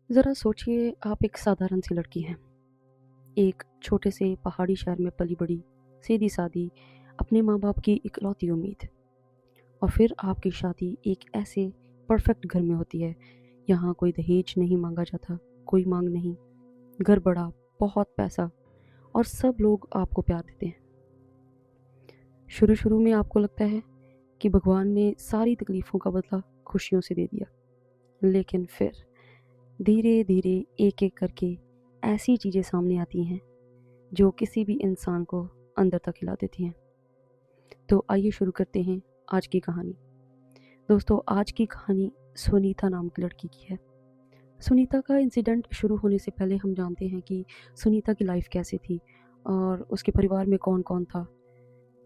ज़रा सोचिए, आप एक साधारण सी लड़की हैं। एक छोटे से पहाड़ी शहर में पली-बड़ी, सीधी-सादी, अपने माँ-बाप की इकलौती उम्मीद। और फिर आपकी शादी एक ऐसे परफेक्ट घर में होती है। यहाँ कोई दहेज नहीं माँगा जाता, कोई माँग नहीं। घर बड़ा, बहुत पैसा और सब लोग आपको प्यार देते हैं। शुरू-शुरू में आपको लगता है कि भगवान ने सारी तकलीफ़ों का बदला खुशियों से दे दिया। लेकिन फिर धीरे-धीरे एक-एक करके ऐसी चीज़ें सामने आती हैं जो किसी भी इंसान को अंदर तक हिला देती हैं। तो आइए शुरू करते हैं आज की कहानी। दोस्तों, आज की कहानी सुनीता नाम की लड़की की है। सुनीता का इंसिडेंट शुरू होने से पहले हम जानते हैं कि सुनीता की लाइफ कैसे थी और उसके परिवार में कौन-कौन था,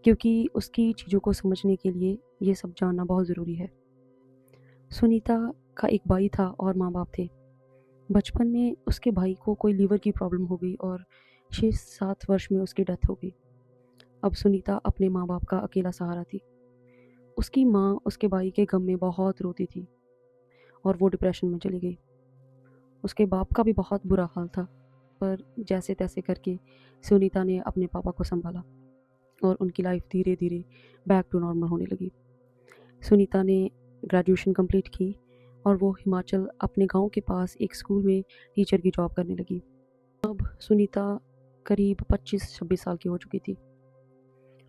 क्योंकि उसकी चीज़ों को समझने के लिए ये सब जानना बहुत ज़रूरी है। सुनीता का एक भाई था और माँ-बाप थे। बचपन में उसके भाई को कोई लीवर की प्रॉब्लम हो गई और 6-7 वर्ष में उसकी डेथ हो गई। अब सुनीता अपने माँ-बाप का अकेला सहारा थी। उसकी माँ उसके भाई के गम में बहुत रोती थी और वो डिप्रेशन में चली गई। उसके बाप का भी बहुत बुरा हाल था, पर जैसे-तैसे करके सुनीता ने अपने पापा को सँभाला और उनकी लाइफ धीरे-धीरे बैक टू नॉर्मल होने लगी। सुनीता ने ग्रेजुएशन कंप्लीट की और वो हिमाचल अपने गाँव के पास एक स्कूल में टीचर की जॉब करने लगी। अब सुनीता करीब 25-26 साल की हो चुकी थी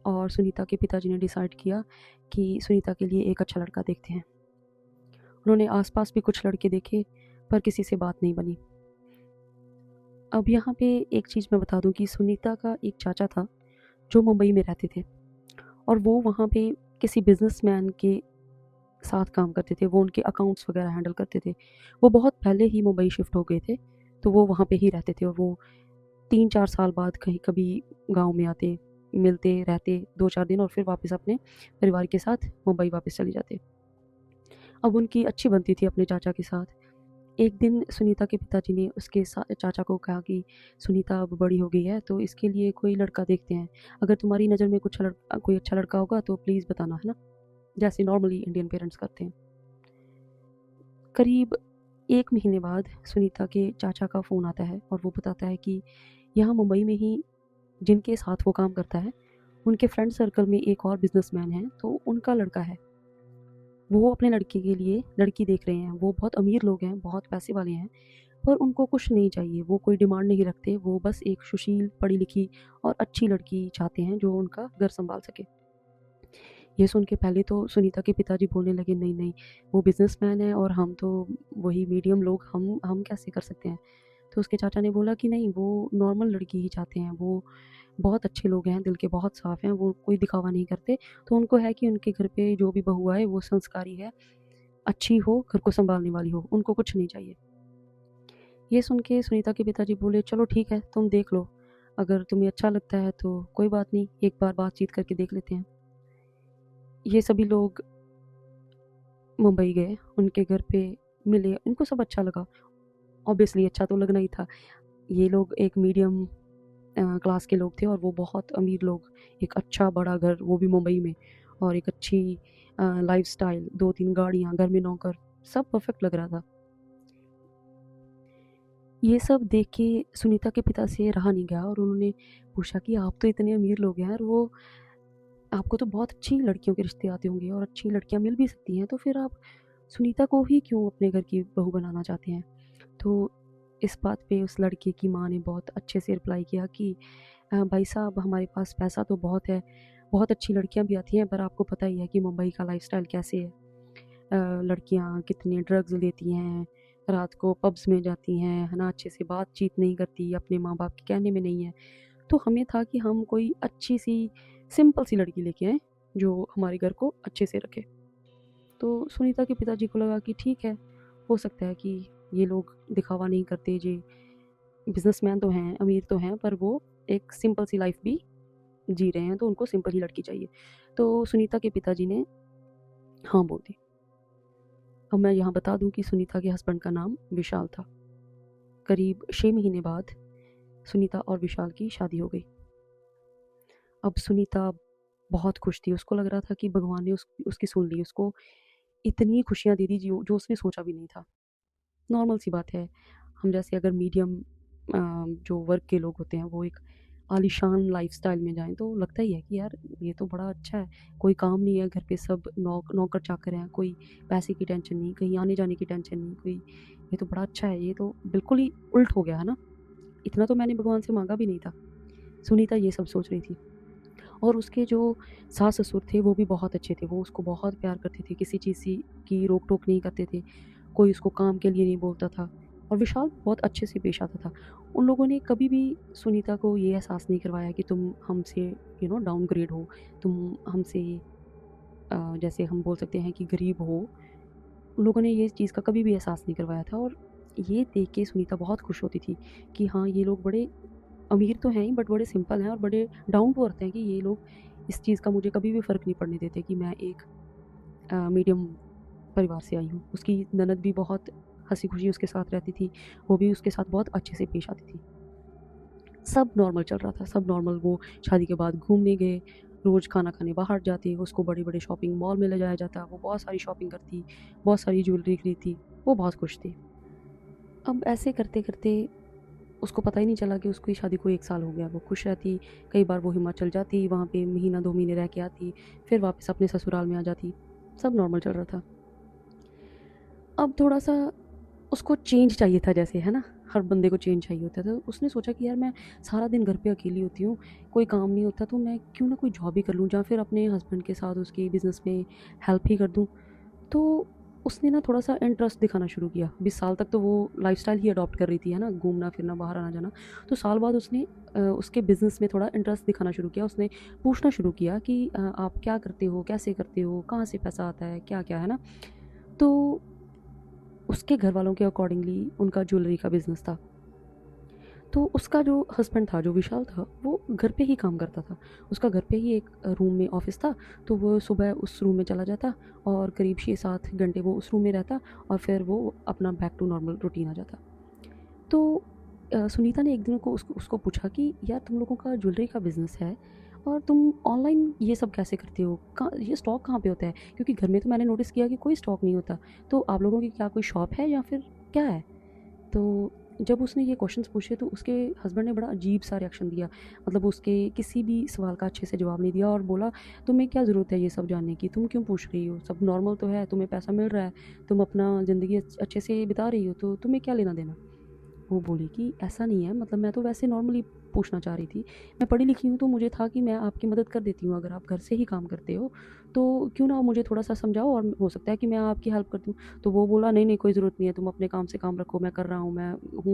और सुनीता के पिताजी ने डिसाइड किया कि सुनीता के लिए एक अच्छा लड़का देखते हैं। उन्होंने आस-पास भी कुछ लड़के देखे, पर किसी से बात नहीं बनी। अब यहाँ पे एक चीज़ मैं बता दूँ कि सुनीता का एक चाचा था, जो मुंबई में रहते थे और वो वहाँ पे किसी बिज़नेसमैन के साथ काम करते थे। वो उनके अकाउंट्स वगैरह हैंडल करते थे। वो बहुत पहले ही मुंबई शिफ्ट हो गए थे, तो वो वहाँ पे ही रहते थे और वो 3-4 साल बाद कहीं कभी गाँव में आते, मिलते, रहते 2-4 दिन और फिर वापस अपने परिवार के साथ मुंबई वापस चले जाते। अब उनकी अच्छी बनती थी अपने चाचा के साथ। एक दिन सुनीता के पिताजी ने उसके चाचा को कहा कि सुनीता अब बड़ी हो गई है, तो इसके लिए कोई लड़का देखते हैं। अगर तुम्हारी नज़र में कोई अच्छा लड़का होगा तो प्लीज़ बताना, है ना? जैसे नॉर्मली इंडियन पेरेंट्स करते हैं। करीब 1 महीने बाद सुनीता के चाचा का फ़ोन आता है और वो बताता है कि यहाँ मुंबई में ही जिनके साथ वो काम करता है, उनके फ्रेंड सर्कल में एक और बिज़नेसमैन है, तो उनका लड़का है। वो अपने लड़के के लिए लड़की देख रहे हैं। वो बहुत अमीर लोग हैं, बहुत पैसे वाले हैं, पर उनको कुछ नहीं चाहिए। वो कोई डिमांड नहीं रखते। वो बस एक सुशील, पढ़ी-लिखी और अच्छी लड़की चाहते हैं जो उनका घर सँभाल सके। ये सुन के पहले तो सुनीता के पिताजी बोलने लगे, नहीं नहीं, वो बिजनेसमैन है और हम तो वही मीडियम लोग, हम कैसे कर सकते हैं। तो उसके चाचा ने बोला कि नहीं, वो नॉर्मल लड़की ही चाहते हैं। वो बहुत अच्छे लोग हैं, दिल के बहुत साफ़ हैं, वो कोई दिखावा नहीं करते। तो उनको है कि उनके घर पे जो भी बहू आए वो संस्कारी है, अच्छी हो, घर को सँभालने वाली हो, उनको कुछ नहीं चाहिए। ये सुन के सुनीता के पिताजी बोले, चलो ठीक है, तुम देख लो, अगर तुम्हें अच्छा लगता है तो कोई बात नहीं, एक बार बातचीत करके देख लेते हैं। ये सभी लोग मुंबई गए, उनके घर पे मिले, उनको सब अच्छा लगा। ऑब्वियसली अच्छा तो लगना ही था। ये लोग एक मीडियम क्लास के लोग थे और वो बहुत अमीर लोग। एक अच्छा बड़ा घर, वो भी मुंबई में, और एक अच्छी लाइफ़स्टाइल, 2-3 गाड़ियाँ, घर में नौकर, सब परफेक्ट लग रहा था। ये सब देख के सुनीता के पिता से रहा नहीं गया और उन्होंने पूछा कि आप तो इतने अमीर लोग हैं और वो आपको तो बहुत अच्छी लड़कियों के रिश्ते आते होंगे और अच्छी लड़कियाँ मिल भी सकती हैं, तो फिर आप सुनीता को ही क्यों अपने घर की बहू बनाना चाहते हैं? तो इस बात पे उस लड़के की माँ ने बहुत अच्छे से रिप्लाई किया कि भाई साहब, हमारे पास पैसा तो बहुत है, बहुत अच्छी लड़कियाँ भी आती हैं, पर आपको पता ही है कि मुंबई का लाइफ़स्टाइल कैसे है। लड़कियाँ कितने ड्रग्स लेती हैं, रात को पब्स में जाती हैं, है ना? अच्छे से बातचीत नहीं करती, अपने माँ-बाप के कहने में नहीं है। तो हमें था कि हम कोई अच्छी-सी, सिंपल-सी लड़की लेके आएँ, जो हमारे घर को अच्छे से रखे। तो सुनीता के पिताजी को लगा कि ठीक है, हो सकता है कि ये लोग दिखावा नहीं करते, ये बिज़नेसमैन तो हैं, अमीर तो हैं, पर वो एक सिंपल सी लाइफ़ भी जी रहे हैं, तो उनको सिंपल ही लड़की चाहिए। तो सुनीता के पिताजी ने हाँ बोल दी। अब मैं यहाँ बता दूँ कि सुनीता के हस्बैंड का नाम विशाल था। करीब 6 महीने बाद सुनीता और विशाल की शादी हो गई। अब सुनीता बहुत खुश थी, उसको लग रहा था कि भगवान ने उसकी सुन ली, उसको इतनी खुशियाँ दे दी जो जो उसने सोचा भी नहीं था। नॉर्मल सी बात है, हम जैसे अगर मीडियम जो वर्क के लोग होते हैं वो एक आलीशान लाइफ़स्टाइल में जाएँ तो लगता ही है कि यार ये तो बड़ा अच्छा है, कोई काम नहीं है घर पे, सब नौकर-चाकर हैं, कोई पैसे की टेंशन नहीं, कहीं आने-जाने की टेंशन नहीं, कोई ये तो बड़ा अच्छा है, ये तो बिल्कुल ही उल्ट हो गया है ना, इतना तो मैंने भगवान से माँगा भी नहीं था। सुनीता ये सब सोच रही थी। और उसके जो सास-ससुर थे वो भी बहुत अच्छे थे, वो उसको बहुत प्यार करते थे, किसी चीज़ की रोक-टोक नहीं करते थे, कोई उसको काम के लिए नहीं बोलता था और विशाल बहुत अच्छे से पेश आता था। उन लोगों ने कभी भी सुनीता को ये एहसास नहीं करवाया कि तुम हमसे डाउनग्रेड हो, तुम हमसे जैसे हम बोल सकते हैं कि गरीब हो। उन लोगों ने ये चीज़ का कभी भी एहसास नहीं करवाया था और ये देख के सुनीता बहुत खुश होती थी कि हाँ, ये लोग बड़े अमीर तो हैं ही बट बड़े सिंपल हैं और बड़े डाउन टू अर्थ हैं कि ये लोग इस चीज़ का मुझे कभी भी फ़र्क नहीं पड़ने देते कि मैं एक मीडियम परिवार से आई हूँ। उसकी ननद भी बहुत हँसी-खुशी उसके साथ रहती थी, वो भी उसके साथ बहुत अच्छे से पेश आती थी। सब नॉर्मल चल रहा था, सब नॉर्मल। वो शादी के बाद घूमने गए, रोज़ खाना खाने बाहर जाते, उसको बड़े-बड़े शॉपिंग मॉल में ले जाया जाता, वो बहुत सारी शॉपिंग करती, बहुत सारी ज्वेलरी खरीदती, वो बहुत खुश थी। अब ऐसे करते-करते उसको पता ही नहीं चला कि उसकी शादी को 1 साल हो गया। वो खुश रहती, कई बार वो हिमाचल जाती, वहाँ पे महीना 2 महीने रह के आती, फिर वापस अपने ससुराल में आ जाती, सब नॉर्मल चल रहा था। अब थोड़ा-सा उसको चेंज चाहिए था जैसे, है ना? हर बंदे को चेंज चाहिए होता है, तो उसने सोचा कि यार मैं सारा दिन घर पे अकेली होती हूँ, कोई काम नहीं होता तो मैं क्यों ना कोई जॉब ही कर लूँ या फिर अपने हस्बैंड के साथ उसके बिज़नेस में हेल्प ही कर दूँ। तो उसने ना थोड़ा-सा इंटरेस्ट दिखाना शुरू किया। 20 साल तक तो वो लाइफ़स्टाइल ही अडॉप्ट कर रही थी, है ना? घूमना-फिरना, बाहर आना-जाना। तो साल बाद उसने उसके बिज़नेस में थोड़ा इंटरेस्ट दिखाना शुरू किया। उसने पूछना शुरू किया कि आप क्या करते हो? कैसे करते हो? कहाँ से पैसा आता है? क्या-क्या, है ना? तो उसके घरवालों के अकॉर्डिंगली उनका ज्वेलरी का बिज़नेस था। तो उसका जो हस्बैंड था, जो विशाल था, वो घर पे ही काम करता था। उसका घर पे ही एक रूम में ऑफ़िस था, तो वो सुबह उस रूम में चला जाता और करीब 6-7 घंटे वो उस रूम में रहता और फिर वो अपना बैक टू नॉर्मल रूटीन आ जाता। तो सुनीता ने एक दिन को उसको पूछा कि यार तुम लोगों का ज्वेलरी का बिज़नेस है और तुम ऑनलाइन ये सब कैसे करते हो? कहाँ ये स्टॉक कहाँ पे होता है? क्योंकि घर में तो मैंने नोटिस किया कि कोई स्टॉक नहीं होता। तो आप लोगों की क्या कोई शॉप है या फिर क्या है? तो जब उसने ये क्वेश्चंस पूछे तो उसके हस्बैंड ने बड़ा अजीब-सा रिएक्शन दिया। मतलब उसके किसी भी सवाल का अच्छे से जवाब नहीं दिया और बोला, "तुम्हें क्या ज़रूरत है ये सब जानने की? तुम क्यों पूछ रही हो? सब नॉर्मल तो है, तुम्हें पैसा मिल रहा है, तुम अपना ज़िंदगी अच्छे से बिता रही हो, तो तुम्हें क्या लेना-देना?" वो बोली कि ऐसा नहीं है, मतलब मैं तो वैसे नॉर्मली पूछना चाह रही थी। मैं पढ़ी लिखी हूँ तो मुझे था कि मैं आपकी मदद कर देती हूँ, अगर आप घर से ही काम करते हो, तो क्यों ना मुझे थोड़ा-सा समझाओ और हो सकता है कि मैं आपकी हेल्प कर दूँ। तो वो बोला नहीं, नहीं कोई ज़रूरत नहीं है, तुम अपने काम से काम रखो, मैं कर रहा हूँ,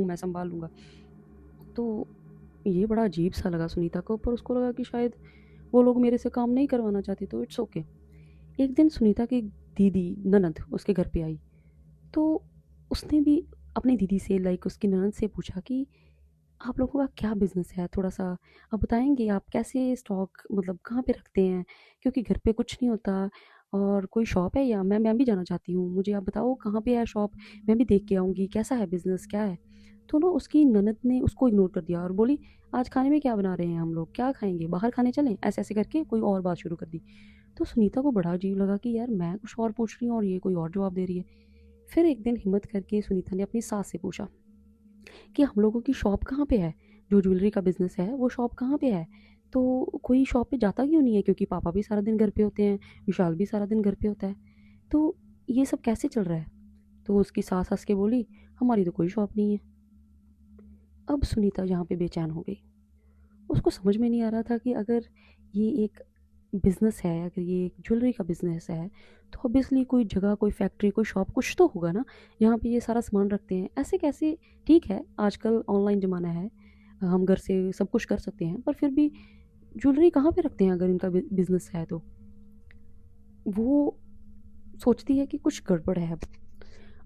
मैं सँभाल लूँगा। तो ये बड़ा अजीब-सा लगा सुनीता को, पर उसको लगा कि शायद वो लोग मेरे से काम नहीं करवाना चाहते, तो इट्स ओके। एक दिन सुनीता की दीदी, ननद उसके घर पे आई, तो उसने भी अपनी दीदी से लाइक उसकी ननद से पूछा कि आप लोगों का क्या बिज़नेस है? थोड़ा-सा आप बताएँगे? आप कैसे स्टॉक मतलब कहाँ पे रखते हैं? क्योंकि घर पे कुछ नहीं होता और कोई शॉप है या मैं भी जाना चाहती हूँ। मुझे आप बताओ कहाँ पे है शॉप? मैं भी देख के आऊँगी। कैसा है बिज़नेस? क्या है? तो ना उसकी ननद ने उसको इग्नोर कर दिया और बोली, "आज खाने में क्या बना रहे हैं हम लोग? क्या खाएँगे? बाहर खाने चलें?" ऐसे-ऐसे करके कोई और बात शुरू कर दी। तो सुनीता को बड़ा अजीब लगा कि यार मैं कुछ और पूछ रही हूँ और ये कोई और जवाब दे रही है। फिर एक दिन हिम्मत करके सुनीता ने अपनी सास से पूछा कि हम लोगों की शॉप कहाँ पे है? जो ज्वेलरी का बिज़नेस है, वो शॉप कहाँ पे है? तो कोई शॉप पे जाता क्यों नहीं है? क्योंकि पापा भी सारा दिन घर पे होते हैं, विशाल भी सारा दिन घर पे होता है। तो ये सब कैसे चल रहा है? तो उसकी सास हँस के बोली, हमारी तो कोई शॉप नहीं है। अब सुनीता यहाँ पे बेचैन हो गई। उसको समझ में नहीं आ रहा था कि अगर ये एक बिज़नेस है, अगर ये एक ज्वेलरी का बिज़नेस है, तो ऑब्वियसली कोई जगह, कोई फैक्ट्री, कोई शॉप कुछ तो होगा ना, जहाँ पे ये सारा सामान रखते हैं। ऐसे कैसे ठीक है, आजकल ऑनलाइन ज़माना है, हम घर से सब कुछ कर सकते हैं, पर फिर भी ज्वेलरी कहाँ पे रखते हैं अगर इनका बिज़नेस है तो? वो सोचती है कि कुछ गड़बड़ है अब।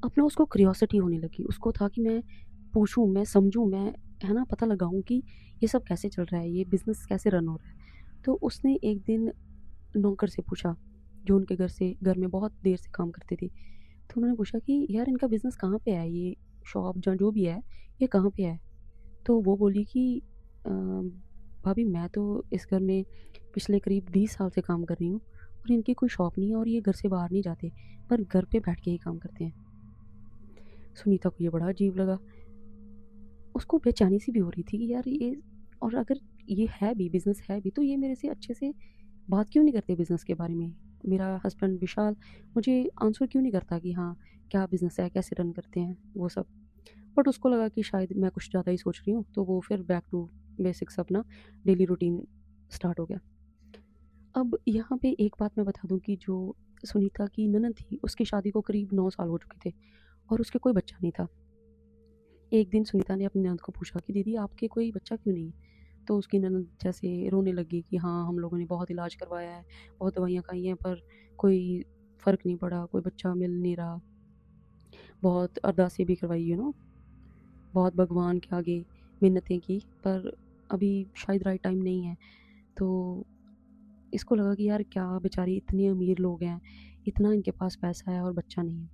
अब ना उसको क्यूरियोसिटी होने लगी, उसको था कि मैं पूछूँ, मैं समझूँ, मैं है ना पता लगाऊँ कि ये सब कैसे चल रहा है, ये बिज़नेस कैसे रन हो रहा है। तो उसने एक दिन नौकर से पूछा, जो उनके घर में बहुत देर से काम करती थी। तो उन्होंने पूछा कि यार इनका बिज़नेस कहाँ पे है? ये शॉप जहाँ जो भी है, ये कहाँ पे है? तो वो बोली कि भाभी मैं तो इस घर में पिछले करीब 20 साल से काम कर रही हूँ और इनकी कोई शॉप नहीं है और ये घर से बाहर नहीं जाते, पर घर पे बैठ के ही काम करते हैं। सुनीता को ये बड़ा अजीब लगा। उसको बेचैनी सी भी हो रही थी कि यार ये, और अगर ये है भी बिज़नेस है भी तो ये मेरे से अच्छे से बात क्यों नहीं करते बिज़नेस के बारे में? मेरा हस्बैंड विशाल मुझे आंसर क्यों नहीं करता कि हाँ, क्या बिज़नेस है, कैसे रन करते हैं, वो सब। बट उसको लगा कि शायद मैं कुछ ज़्यादा ही सोच रही हूँ, तो वो फिर बैक टू बेसिक्स अपना डेली रूटीन स्टार्ट हो गया। अब यहाँ पे एक बात मैं बता दूँ कि जो सुनीता की ननद थी, उसकी शादी को करीब 9 साल हो चुके थे और उसके कोई बच्चा नहीं था। एक दिन सुनीता ने अपनी ननद को पूछा कि दीदी आपके कोई बच्चा क्यों नहीं है? तो उसकी ननद जैसे रोने लगी कि हाँ, हम लोगों ने बहुत इलाज करवाया है, बहुत दवाइयाँ खाई हैं पर कोई फ़र्क नहीं पड़ा, कोई बच्चा मिल नहीं रहा। बहुत अरदासें भी करवाई बहुत भगवान के आगे मिन्नतें की पर अभी शायद राइट टाइम नहीं है। तो इसको लगा कि यार क्या बेचारी इतने अमीर लोग हैं, इतना इनके पास पैसा है और बच्चा नहीं है।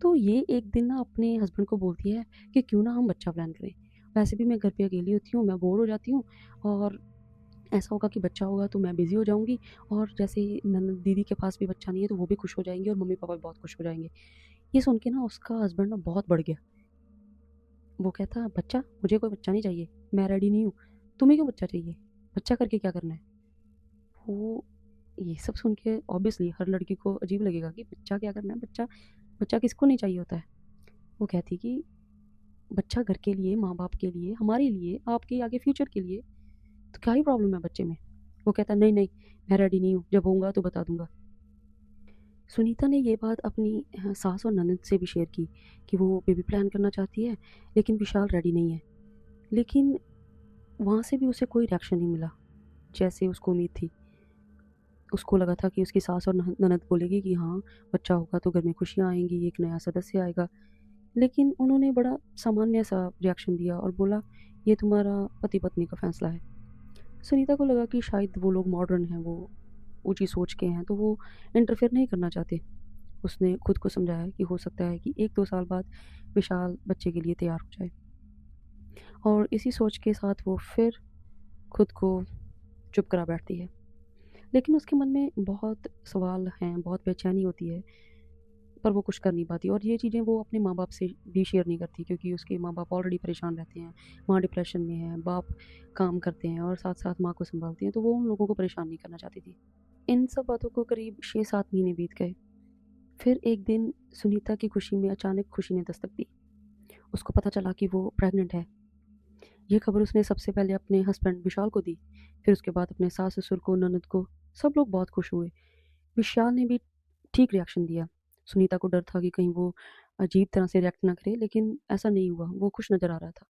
तो ये एक दिन ना अपने हस्बैंड को बोलती है कि क्यों ना हम बच्चा प्लान करें। वैसे भी मैं घर पे अकेली होती हूँ, मैं बोर हो जाती हूँ और ऐसा होगा कि बच्चा होगा तो मैं बिज़ी हो जाऊँगी और जैसे ननद दीदी के पास भी बच्चा नहीं है तो वो भी खुश हो जाएँगे और मम्मी-पापा भी बहुत खुश हो जाएँगे। ये सुन के ना उसका हस्बैंड ना बहुत बढ़ गया। वो कहता बच्चा? मुझे कोई बच्चा नहीं चाहिए, मैं रेडी नहीं हूँ। तुम्हें क्यों बच्चा चाहिए? बच्चा करके क्या करना है? वो ये सब सुन के ऑब्वियसली हर लड़की को अजीब लगेगा कि बच्चा क्या करना है? बच्चा बच्चा किसको नहीं चाहिए होता है? वो कहती कि बच्चा घर के लिए, माँ-बाप के लिए, हमारे लिए, आपके आगे फ्यूचर के लिए, तो क्या ही प्रॉब्लम है बच्चे में? वो कहता नहीं, नहीं, मैं रेडी नहीं हूँ, जब होऊँगा तो बता दूँगा। सुनीता ने ये बात अपनी सास और ननद से भी शेयर की कि वो बेबी प्लान करना चाहती है, लेकिन विशाल रेडी नहीं है। लेकिन वहाँ से भी उसे कोई रिएक्शन नहीं मिला, जैसे उसको उम्मीद थी। उसको लगा था कि उसकी सास और ननद बोलेगी कि हाँ, बच्चा होगा तो घर में खुशियाँ आएँगी, एक नया सदस्य आएगा। लेकिन उन्होंने बड़ा सामान्य-सा रिएक्शन दिया और बोला, "ये तुम्हारा पति-पत्नी का फैसला है।" सुनीता को लगा कि शायद वो लोग मॉडर्न हैं, वो ऊँची सोच के हैं, तो वो इंटरफेयर नहीं करना चाहते। उसने खुद को समझाया कि हो सकता है कि 1-2 साल बाद विशाल बच्चे के लिए तैयार हो जाए। और इसी सोच के साथ वो फिर खुद को चुप करा बैठती है। लेकिन उसके मन में बहुत सवाल हैं, बहुत बेचैनी होती है, पर वो कुछ कर नहीं पाती और ये चीज़ें वो अपने माँ-बाप से भी शेयर नहीं करती क्योंकि उसके माँ-बाप ऑलरेडी परेशान रहते हैं। माँ डिप्रेशन में है, बाप काम करते हैं और साथ-साथ माँ को सँभालते हैं, तो वो उन लोगों को परेशान नहीं करना चाहती थी। इन सब बातों को करीब 6-7 महीने बीत गए। फिर एक दिन सुनीता की खुशी में अचानक खुशी ने दस्तक दी। उसको पता चला कि वो प्रेग्नेंट है। ये खबर उसने सबसे पहले अपने हस्बैंड विशाल को दी, फिर उसके बाद अपने सास-ससुर को, ननद को, सब लोग बहुत खुश हुए। विशाल ने भी ठीक रिएक्शन दिया। सुनीता को डर था कि कहीं वो अजीब तरह से रिएक्ट ना करे, लेकिन ऐसा नहीं हुआ, वो खुश नज़र आ रहा था।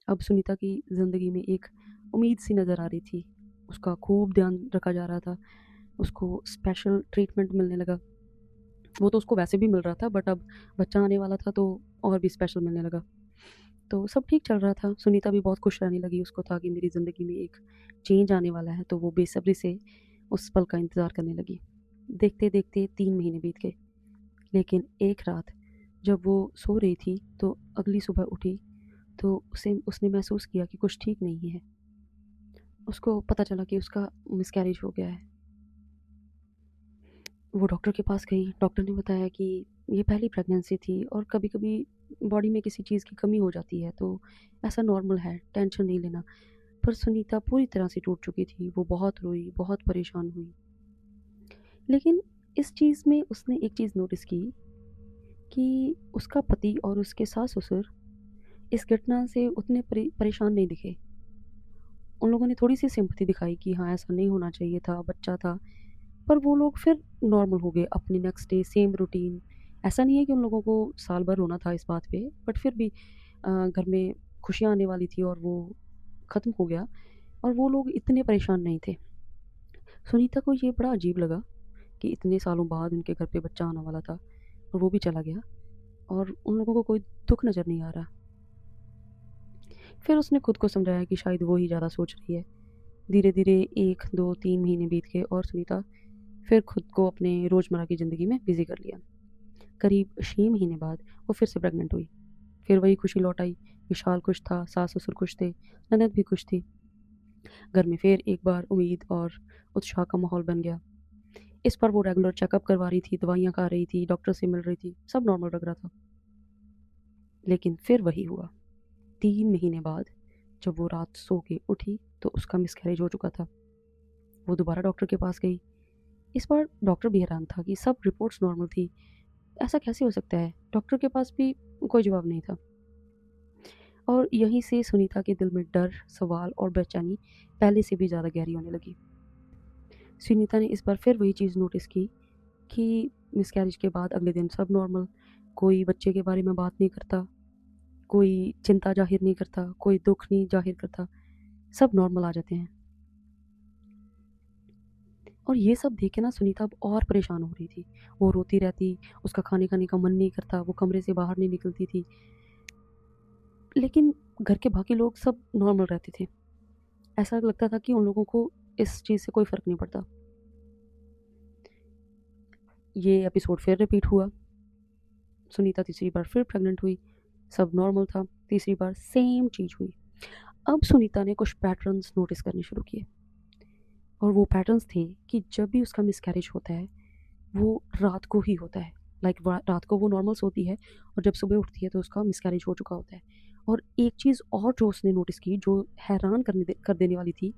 अब सुनीता की ज़िंदगी में एक उम्मीद सी नज़र आ रही थी। उसका खूब ध्यान रखा जा रहा था, उसको स्पेशल ट्रीटमेंट मिलने लगा। वो तो उसको वैसे भी मिल रहा था बट अब बच्चा आने वाला था तो और भी स्पेशल मिलने लगा। तो सब ठीक चल रहा था, सुनीता भी बहुत खुश रहने लगी, उसको था कि मेरी ज़िंदगी में एक चेंज आने वाला है, तो वो बेसब्री से उस पल का इंतज़ार करने लगी। देखते-देखते 3 महीने बीत गए, लेकिन एक रात जब वो सो रही थी, तो अगली सुबह उठी, तो उसे उसने महसूस किया कि कुछ ठीक नहीं है। उसको पता चला कि उसका मिसकैरेज हो गया है। वो डॉक्टर के पास गई, डॉक्टर ने बताया कि ये पहली प्रेगनेंसी थी और कभी-कभी बॉडी में किसी चीज़ की कमी हो जाती है, तो ऐसा नॉर्मल है, टेंशन नहीं लेना। पर सुनीता पूरी तरह से टूट चुकी थी, वो बहुत रोई, बहुत परेशान हुई। लेकिन इस चीज़ में उसने एक चीज़ नोटिस की कि उसका पति और उसके सास-ससुर इस घटना से उतने परेशान नहीं दिखे। उन लोगों ने थोड़ी-सी सिम्पैथी दिखाई कि हाँ, ऐसा नहीं होना चाहिए था, बच्चा था। पर वो लोग फिर नॉर्मल हो गए, अपने नेक्स्ट डे सेम रूटीन। ऐसा नहीं है कि उन लोगों को साल भर रोना था इस बात पे, बट फिर भी घर में खुशियाँ आने वाली थी और वो ख़त्म हो गया और वो लोग इतने परेशान नहीं थे। सुनीता को ये बड़ा अजीब लगा कि इतने सालों बाद उनके घर पे बच्चा आने वाला था और वो भी चला गया और उन लोगों को कोई दुःख नज़र नहीं आ रहा। फिर उसने खुद को समझाया कि शायद वो ही ज़्यादा सोच रही है। धीरे-धीरे 1, 2, 3 महीने बीत गए और सुनीता फिर खुद को अपने रोज़मर्रा की ज़िंदगी में बिज़ी कर लिया। करीब 6 महीने बाद वो फिर से प्रेग्नेंट हुई। फिर वही खुशी लौट आई, विशाल खुश था, सास-ससुर खुश थे, ननद भी खुश थी। घर में फिर एक बार उम्मीद और उत्साह का माहौल बन गया। इस बार वो रेगुलर चेकअप करवा रही थी, दवाइयाँ खा रही थी, डॉक्टर से मिल रही थी, सब नॉर्मल लग रहा था। लेकिन फिर वही हुआ। 3 महीने बाद जब वो रात सो के उठी तो उसका मिसकैरेज हो चुका था। वो दोबारा डॉक्टर के पास गई। इस बार डॉक्टर भी हैरान था कि सब रिपोर्ट्स नॉर्मल थी। ऐसा कैसे हो सकता है? डॉक्टर के पास भी कोई जवाब नहीं था। और यहीं से सुनीता के दिल में डर, सवाल और बेचैनी पहले से भी ज़्यादा गहरी होने लगी। सुनीता ने इस बार फिर वही चीज़ नोटिस की कि मिसकैरेज के बाद अगले दिन सब नॉर्मल, कोई बच्चे के बारे में बात नहीं करता, कोई चिंता ज़ाहिर नहीं करता, कोई दुःख नहीं ज़ाहिर करता, सब नॉर्मल आ जाते हैं। और ये सब देख के ना सुनीता अब और परेशान हो रही थी। वो रोती रहती, उसका खाने का मन नहीं करता, वो कमरे से बाहर नहीं निकलती थी। लेकिन घर के बाकी लोग सब नॉर्मल रहते थे। ऐसा लगता था कि उन लोगों को इस चीज़ से कोई फ़र्क नहीं पड़ता। ये एपिसोड फिर रिपीट हुआ। सुनीता तीसरी बार फिर प्रेग्नेंट हुई, सब नॉर्मल था। तीसरी बार सेम चीज़ हुई। अब सुनीता ने कुछ पैटर्न्स नोटिस करने शुरू किए और वो पैटर्न्स थे कि जब भी उसका मिसकैरेज होता है वो रात को ही होता है। लाइक रात को वो नॉर्मल सोती है और जब सुबह उठती है तो उसका मिसकैरेज हो चुका होता है। और एक चीज़ और जो उसने नोटिस की जो हैरान कर देने वाली थी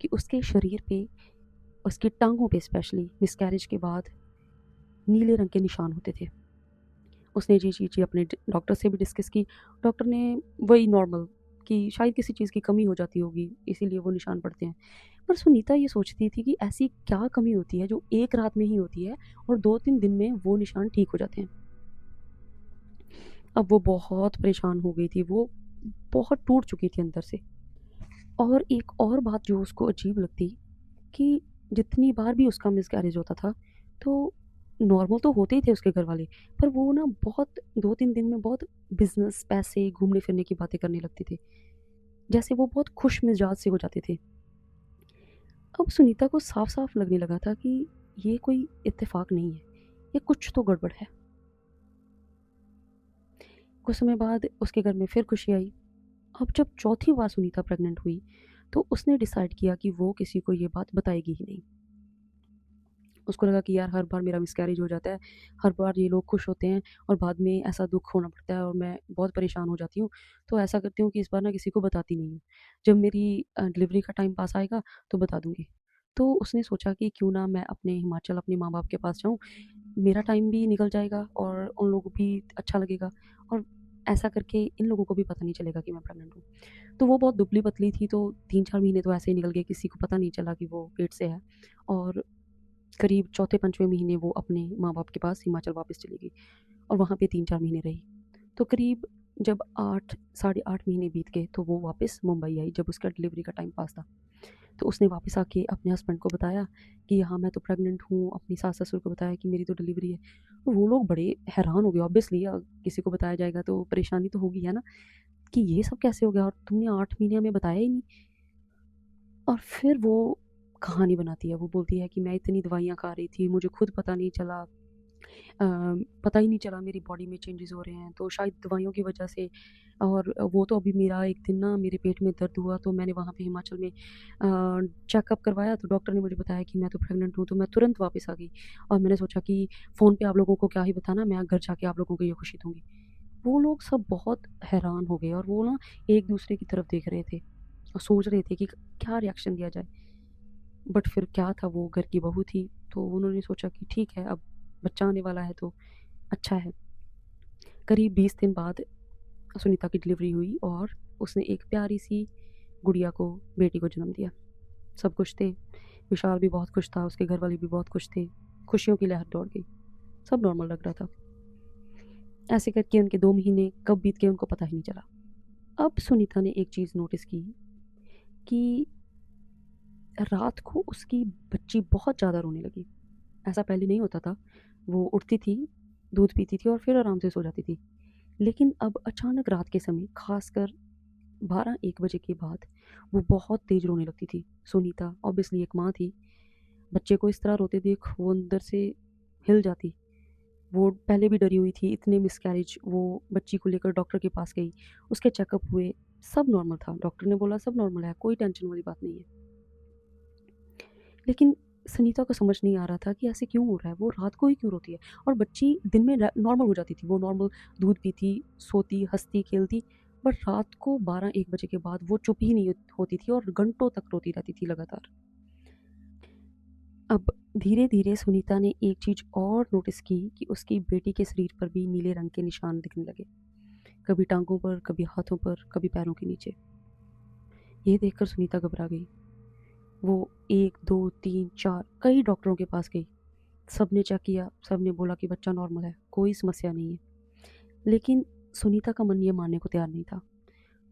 कि उसके शरीर पे, उसकी टांगों पे स्पेशली मिसकैरेज के बाद नीले रंग के निशान होते थे। उसने ये चीज़ अपने डॉक्टर से भी डिस्कस की। डॉक्टर ने वही नॉर्मल कि शायद किसी चीज़ की कमी हो जाती होगी इसीलिए वो निशान पड़ते हैं। पर सुनीता ये सोचती थी कि ऐसी क्या कमी होती है जो एक रात में ही होती है और 2-3 दिन में वो निशान ठीक हो जाते हैं। अब वो बहुत परेशान हो गई थी, वो बहुत टूट चुकी थी अंदर से। और एक और बात जो उसको अजीब लगती कि जितनी बार भी उसका मिसकैरेज होता था तो नॉर्मल तो होते ही थे उसके घर वाले, पर वो ना बहुत 2-3 दिन में बहुत बिज़नेस, पैसे, घूमने-फिरने की बातें करने लगते थे। जैसे वो बहुत खुश मिजाज से हो जाते थे। अब सुनीता को साफ-साफ लगने लगा था कि ये कोई इत्तेफाक नहीं है, ये कुछ तो गड़बड़ है। कुछ समय बाद उसके घर में फिर खुशी आई। अब जब चौथी बार सुनीता प्रेग्नेंट हुई, तो उसने डिसाइड किया कि वो किसी को ये बात बताएगी ही नहीं। उसको लगा कि यार हर बार मेरा मिसकैरेज हो जाता है, हर बार ये लोग खुश होते हैं और बाद में ऐसा दुःख होना पड़ता है और मैं बहुत परेशान हो जाती हूँ। तो ऐसा करती हूँ कि इस बार ना किसी को बताती नहीं हूँ। जब मेरी डिलीवरी का टाइम पास आएगा तो बता दूँगी। तो उसने सोचा कि क्यों ना मैं अपने हिमाचल अपने माँ-बाप के पास जाऊँ, मेरा टाइम भी निकल जाएगा और उन लोगों को भी अच्छा लगेगा और ऐसा करके इन लोगों को भी पता नहीं चलेगा कि मैं प्रेग्नेंट हूँ। तो वो बहुत दुबली-पतली थी तो 3-4 महीने तो ऐसे ही निकल गए, किसी को पता नहीं चला कि वो पेट से है। और करीब चौथे-5वें महीने वो अपने माँ-बाप के पास हिमाचल वापस चली गई और वहाँ पे 3-4 महीने रही। तो करीब जब 8 साढ़े 8 महीने बीत गए तो वो वापस मुंबई आई जब उसका डिलीवरी का टाइम पास था। तो उसने वापस आके अपने हस्बैंड को बताया कि हाँ, मैं तो प्रेग्नेंट हूँ, अपनी सास-ससुर को बताया कि मेरी तो डिलीवरी है। तो वो लोग बड़े हैरान हो गए ऑब्वियसली किसी को बताया जाएगा तो परेशानी तो होगी, है ना? कि ये सब कैसे हो गया और तुमने 8 महीने हमें बताया ही नहीं। और फिर वो कहानी बनाती है, वो बोलती है कि मैं इतनी दवाइयाँ खा रही थी, मुझे खुद पता नहीं चला, पता ही नहीं चला मेरी बॉडी में चेंजेस हो रहे हैं, तो शायद दवाइयों की वजह से। और वो तो अभी मेरा एक दिन ना मेरे पेट में दर्द हुआ तो मैंने वहाँ पे हिमाचल में चेकअप करवाया तो डॉक्टर ने मुझे बताया कि मैं तो प्रेग्नेंट हूँ, तो मैं तुरंत वापस आ गई और मैंने सोचा कि फ़ोन पे आप लोगों को क्या ही बताना, मैं घर जाके आप लोगों को ये खुशी दूँगी। वो लोग सब बहुत हैरान हो गए और वो ना एक-दूसरे की तरफ देख रहे थे और सोच रहे थे कि क्या रिएक्शन दिया जाए। बट फिर क्या था, वो घर की बहू थी, तो उन्होंने सोचा कि ठीक है, अब बच्चा आने वाला है तो अच्छा है। करीब 20 दिन बाद सुनीता की डिलीवरी हुई और उसने एक प्यारी-सी गुड़िया को, बेटी को जन्म दिया। सब खुश थे, विशाल भी बहुत खुश था, उसके घरवाले भी बहुत खुश थे। खुशियों की लहर दौड़ गई, सब नॉर्मल लग रहा था। ऐसे करके उनके 2 महीने कब बीत गए उनको पता ही नहीं चला। अब सुनीता ने एक चीज़ नोटिस की कि रात को उसकी बच्ची बहुत ज़्यादा रोने लगी। ऐसा पहले नहीं होता था। वो उठती थी, दूध पीती थी और फिर आराम से सो जाती थी। लेकिन अब अचानक रात के समय, ख़ासकर 12-1 बजे के बाद, वो बहुत तेज़ रोने लगती थी। सुनीता ऑब्वियसली एक माँ थी, बच्चे को इस तरह रोते देख वो अंदर से हिल जाती। वो पहले भी डरी हुई थी, इतने मिसकैरेज, वो बच्ची को लेकर डॉक्टर के पास गई, उसके चेकअप हुए, सब नॉर्मल था। डॉक्टर ने बोला सब नॉर्मल है, कोई टेंशन वाली बात नहीं है। लेकिन सुनीता को समझ नहीं आ रहा था कि ऐसे क्यों हो रहा है? वो रात को ही क्यों रोती है? और बच्ची दिन में नॉर्मल हो जाती थी। वो नॉर्मल दूध पीती, सोती, हँसती, खेलती। बट रात को 12-1 बजे के बाद वो चुप ही नहीं होती थी और घंटों तक रोती रहती थी लगातार। अब धीरे-धीरे सुनीता ने एक चीज़ और नोटिस की कि उसकी बेटी के शरीर पर भी नीले रंग के निशान दिखने लगे। कभी टाँगों पर, कभी हाथों पर, कभी पैरों के नीचे। ये देखकर सुनीता घबरा गई। वो 1, 2, 3, 4 कई डॉक्टरों के पास गई। सबने चेक किया, सबने बोला कि बच्चा नॉर्मल है, कोई समस्या नहीं है। लेकिन सुनीता का मन ये मानने को तैयार नहीं था।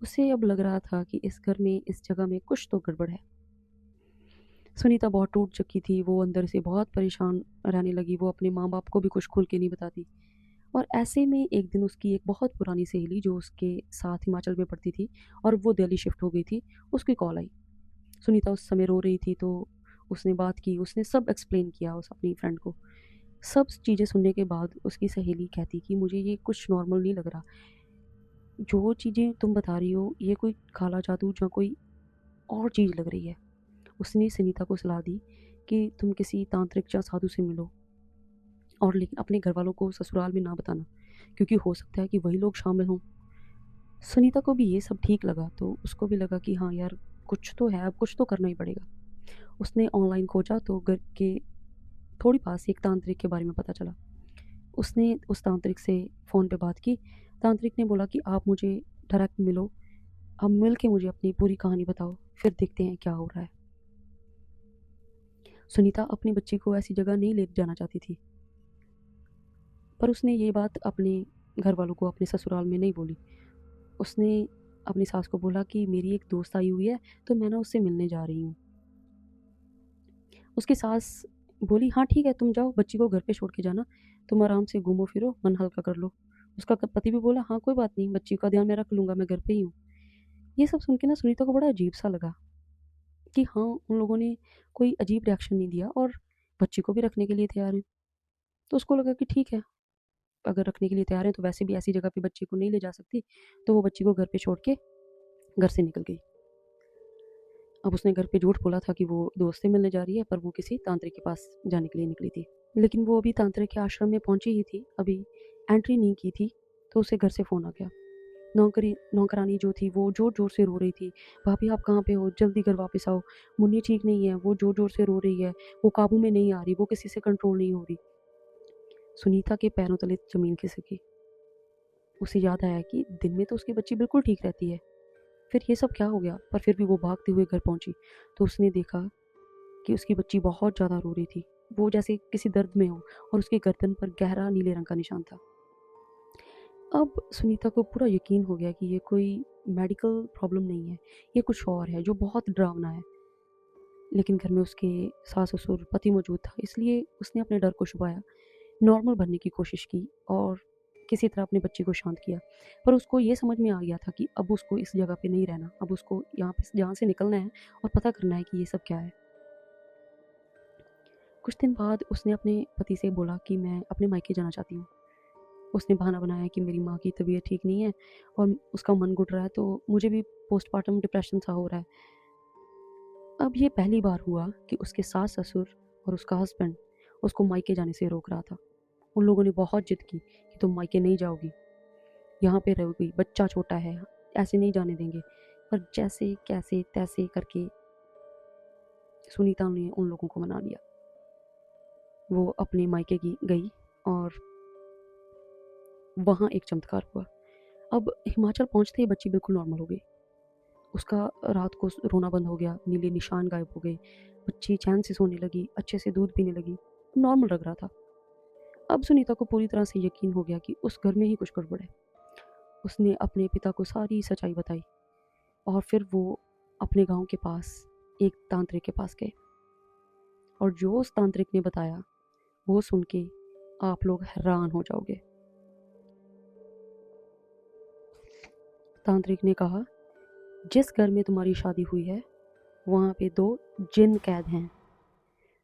उसे अब लग रहा था कि इस घर में, इस जगह में कुछ तो गड़बड़ है। सुनीता बहुत टूट चुकी थी, वो अंदर से बहुत परेशान रहने लगी, वो अपने माँ-बाप को भी कुछ खुल के नहीं बताती। और ऐसे में एक दिन उसकी एक बहुत पुरानी सहेली जो उसके साथ हिमाचल में पढ़ती थी और वो दिल्ली शिफ्ट हो गई थी, उसकी कॉल आई। सुनीता उस समय रो रही थी तो उसने बात की, उसने सब एक्सप्लेन किया उस अपनी फ्रेंड को। सब चीज़ें सुनने के बाद उसकी सहेली कहती कि मुझे ये कुछ नॉर्मल नहीं लग रहा। जो चीज़ें तुम बता रही हो ये कोई काला जादू या कोई और चीज़ लग रही है। उसने सुनीता को सलाह दी कि तुम किसी तांत्रिक या साधु से मिलो और लेकिन अपने घरवालों को ससुराल में ना बताना, क्योंकि हो सकता है कि वही लोग शामिल हों। सुनीता को भी ये सब ठीक लगा तो उसको भी लगा कि हाँ यार, कुछ तो है, अब कुछ तो करना ही पड़ेगा। उसने ऑनलाइन खोजा तो घर के थोड़ी पास एक तांत्रिक के बारे में पता चला। उसने उस तांत्रिक से फ़ोन पे बात की। तांत्रिक ने बोला कि आप मुझे डायरेक्ट मिलो, अब मिल के मुझे अपनी पूरी कहानी बताओ, फिर देखते हैं क्या हो रहा है। सुनीता अपनी बच्ची को ऐसी जगह नहीं ले जाना चाहती थी, पर उसने ये बात अपने घर वालों को अपने ससुराल में नहीं बोली। उसने अपनी सास को बोला कि मेरी एक दोस्त आई हुई है, तो मैं ना उससे मिलने जा रही हूँ। उसकी सास बोली, हाँ ठीक है, तुम जाओ, बच्ची को घर पे छोड़ के जाना, तुम आराम से घूमो फिरो, मन हल्का कर लो। उसका पति भी बोला, हाँ कोई बात नहीं, बच्ची का ध्यान मैं रख लूँगा, मैं घर पे ही हूँ। ये सब सुन के ना सुनीता को बड़ा अजीब सा लगा कि हाँ, उन लोगों ने कोई अजीब रिएक्शन नहीं दिया और बच्ची को भी रखने के लिए तैयार हैं। तो उसको लगा कि ठीक है, अगर रखने के लिए तैयार हैं तो वैसे भी ऐसी जगह पे बच्ची को नहीं ले जा सकती, तो वो बच्ची को घर पे छोड़ के घर से निकल गई। अब उसने घर पे झूठ बोला था कि वो दोस्त से मिलने जा रही है, पर वो किसी तांत्रिक के पास जाने के लिए निकली थी। लेकिन वो अभी तांत्रिक के आश्रम में पहुंची ही थी, अभी एंट्री नहीं की थी, तो उसे घर से फ़ोन आ गया। नौकरानी जो थी वो ज़ोर-ज़ोर से रो रही थी, "भाभी आप कहाँ पे हो? जल्दी घर वापस आओ, मुन्नी ठीक नहीं है, वो ज़ोर-ज़ोर से रो रही है, वो काबू में नहीं आ रही, वो किसी से कंट्रोल नहीं हो रही।" सुनीता के पैरों तले ज़मीन खिसकी। उसे याद आया कि दिन में तो उसकी बच्ची बिल्कुल ठीक रहती है, फिर ये सब क्या हो गया? पर फिर भी वो भागते हुए घर पहुंची, तो उसने देखा कि उसकी बच्ची बहुत ज़्यादा रो रही थी। वो जैसे किसी दर्द में हो और उसकी गर्दन पर गहरा नीले रंग का निशान था। अब सुनीता को पूरा यकीन हो गया कि ये कोई मेडिकल प्रॉब्लम नहीं है, ये कुछ और है जो बहुत डरावना है। लेकिन घर में उसके सास-ससुर, पति मौजूद था, इसलिए उसने अपने डर को छुपाया, नॉर्मल बनने की कोशिश की और किसी तरह अपनी बच्ची को शांत किया। पर उसको ये समझ में आ गया था कि अब उसको इस जगह पे नहीं रहना, अब उसको यहाँ से निकलना है और पता करना है कि ये सब क्या है। कुछ दिन बाद उसने अपने पति से बोला कि मैं अपने मायके जाना चाहती हूँ। उसने बहाना बनाया कि मेरी माँ की तबीयत ठीक नहीं है और उसका मन घुट रहा है, तो मुझे भी पोस्टपार्टम डिप्रेशन सा हो रहा है। अब ये पहली बार हुआ कि उसके सास-ससुर और उसका हस्बैंड उसको मायके जाने से रोक रहा था। उन लोगों ने बहुत जिद की कि तुम मायके नहीं जाओगी, यहाँ पे रहोगी, बच्चा छोटा है, ऐसे नहीं जाने देंगे। पर जैसे कैसे तैसे करके सुनीता ने उन लोगों को मना लिया। वो अपने मायके की गई और वहाँ एक चमत्कार हुआ। अब हिमाचल पहुँचते ही बच्ची बिल्कुल नॉर्मल हो गई। उसका रात को रोना बंद हो गया, नीले निशान गायब हो गए, बच्ची चैन से सोने लगी, अच्छे से दूध पीने लगी, नॉर्मल लग रहा था। अब सुनीता को पूरी तरह से यकीन हो गया कि उस घर में ही कुछ गड़बड़ है। उसने अपने पिता को सारी सच्चाई बताई और फिर वो अपने गाँव के पास एक तांत्रिक के पास गए और जो उस तांत्रिक ने बताया, वो सुन के आप लोग हैरान हो जाओगे। तांत्रिक ने कहा, जिस घर में तुम्हारी शादी हुई है, वहाँ पे 2 जिन कैद हैं।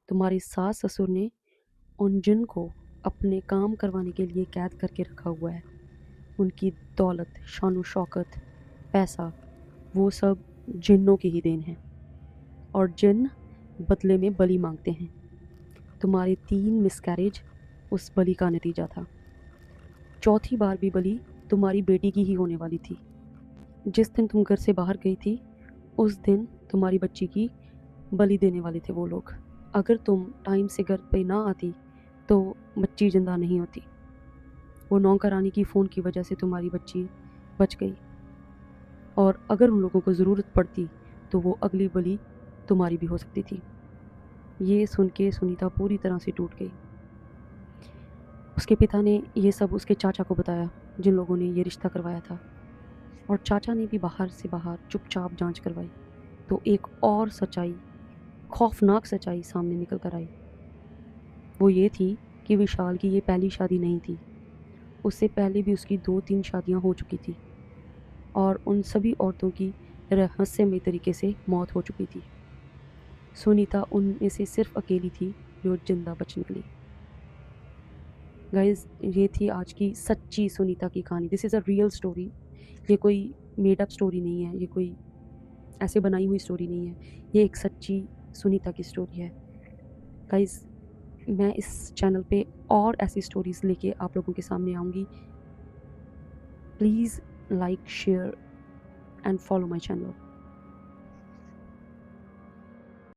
तुम्हारे सास-ससुर ने उन जिन को अपने काम करवाने के लिए कैद करके रखा हुआ है। उनकी दौलत, शान-ओ-शौकत, पैसा, वो सब जिन्नों की ही देन है और जिन्न बदले में बलि माँगते हैं। तुम्हारे 3 मिसकैरेज उस बलि का नतीजा था। चौथी बार भी बलि तुम्हारी बेटी की ही होने वाली थी। जिस दिन तुम घर से बाहर गई थी उस दिन तुम्हारी बच्ची की बलि देने वाले थे वो लोग। अगर तुम टाइम से घर पे ना आती तो बच्ची जिंदा नहीं होती। वो नौकरानी की फ़ोन की वजह से तुम्हारी बच्ची बच गई, और अगर उन लोगों को ज़रूरत पड़ती तो वो अगली बलि तुम्हारी भी हो सकती थी। ये सुन के सुनीता पूरी तरह से टूट गई। उसके पिता ने ये सब उसके चाचा को बताया, जिन लोगों ने ये रिश्ता करवाया था, और चाचा ने भी बाहर से बाहर चुपचाप जांच करवाई। तो एक और सच्चाई, खौफनाक सच्चाई सामने निकल कर आई। वो ये थी कि विशाल की ये पहली शादी नहीं थी। उससे पहले भी उसकी 2-3 शादियां हो चुकी थी, और उन सभी औरतों की रहस्यमय तरीके से मौत हो चुकी थी। सुनीता उनमें से सिर्फ अकेली थी जो जिंदा बच निकली। गाइज, ये थी आज की सच्ची सुनीता की कहानी। This is a real story. ये कोई मेड अप स्टोरी नहीं है, ये कोई ऐसे बनाई हुई स्टोरी नहीं है, ये एक सच्ची सुनीता की स्टोरी है। गाइज, मैं इस चैनल पे और ऐसी स्टोरीज़ लेके आप लोगों के सामने आऊँगी। Please like, share and follow my channel.